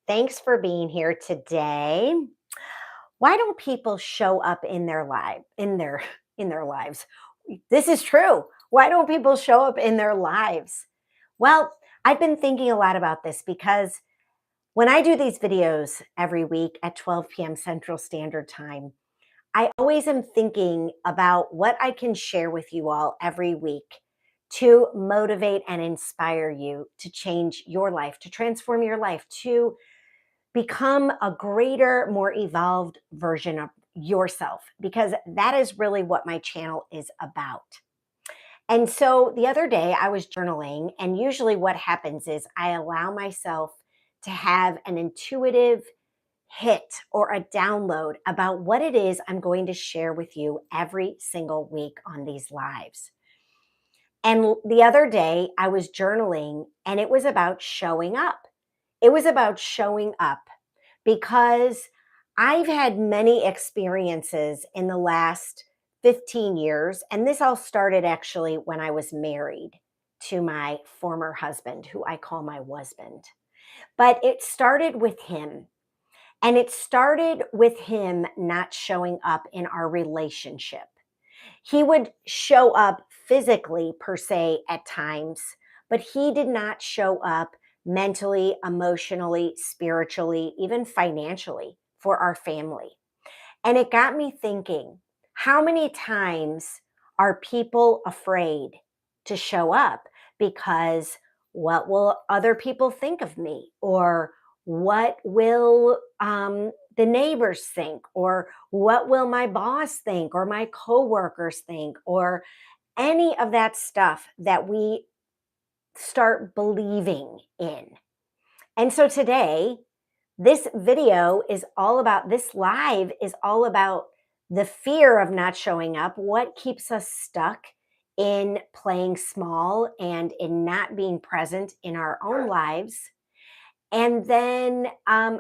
Thanks for being here today. Why don't people show up in their life in their lives? This is true. Why don't people show up in their lives? Well, I've been thinking a lot about this because when I do these videos every week at 12 p.m. Central Standard Time, I always am thinking about what I can share with you all every week to motivate and inspire you to change your life, to transform your life, to become a greater, more evolved version of yourself, because that is really what my channel is about. And so the other day I was journaling, and usually what happens is I allow myself to have an intuitive hit or a download about what it is I'm going to share with you every single week on these lives. And the other day I was journaling, and it was about showing up. It was about showing up because I've had many experiences in the last 15 years. And this all started actually when I was married to my former husband, who I call my husband. But it started with him. And it started with him not showing up in our relationship. He would show up physically, per se, at times, but he did not show up mentally, emotionally, spiritually, even financially for our family. And it got me thinking, how many times are people afraid to show up because what will other people think of me? Or what will the neighbors think? Or what will my boss think? Or my coworkers think? Or any of that stuff that we start believing in. And so today, this video is all about, this live is all about the fear of not showing up, what keeps us stuck in playing small and in not being present in our own lives, and then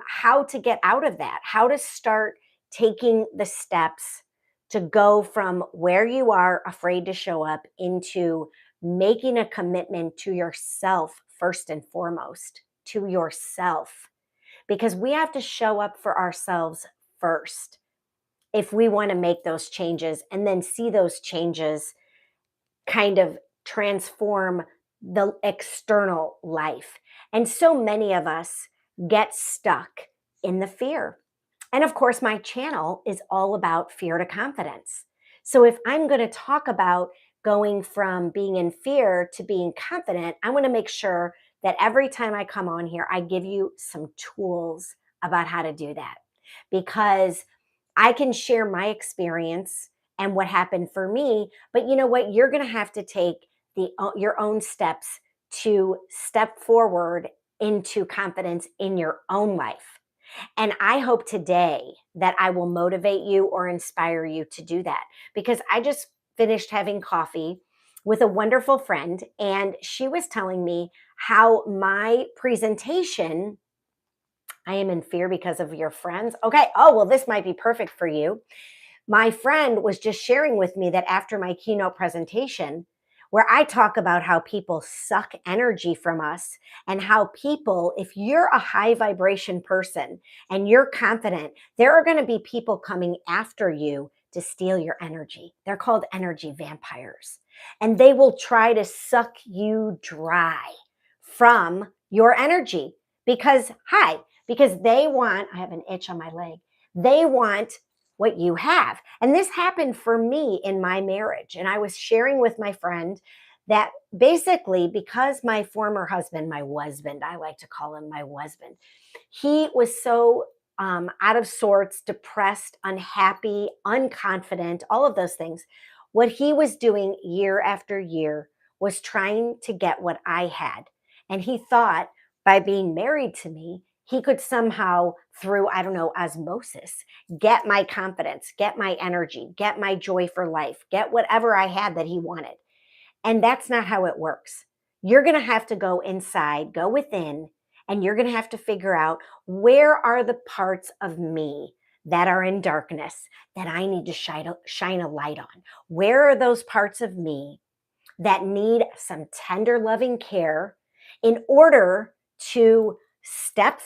how to get out of that, how to start taking the steps to go from where you are afraid to show up into making a commitment to yourself first and foremost, to yourself, because we have to show up for ourselves first if we want to make those changes and then see those changes kind of transform the external life. And so many of us get stuck in the fear. And of course, my channel is all about fear to confidence. So if I'm going to talk about going from being in fear to being confident, I want to make sure that every time I come on here, I give you some tools about how to do that, because I can share my experience and what happened for me. But you know what? You're going to have to take your own steps to step forward into confidence in your own life. And I hope today that I will motivate you or inspire you to do that, because I just finished having coffee with a wonderful friend, and she was telling me how my presentation, I am in fear because of your friends. Okay. Oh, well, this might be perfect for you. My friend was just sharing with me that after my keynote presentation, where I talk about how people suck energy from us, and how people, if you're a high vibration person and you're confident, there are going to be people coming after you to steal your energy. They're called energy vampires, and they will try to suck you dry from your energy because they want, I have an itch on my leg, they want what you have. And this happened for me in my marriage. And I was sharing with my friend that basically, because my former husband, my husband, I like to call him my husband, he was so out of sorts, depressed, unhappy, unconfident, all of those things. What he was doing year after year was trying to get what I had. And he thought by being married to me, he could somehow, through, I don't know, osmosis, get my confidence, get my energy, get my joy for life, get whatever I had that he wanted. And that's not how it works. You're going to have to go inside, go within, and you're going to have to figure out, where are the parts of me that are in darkness that I need to shine a light on? Where are those parts of me that need some tender, loving care in order to step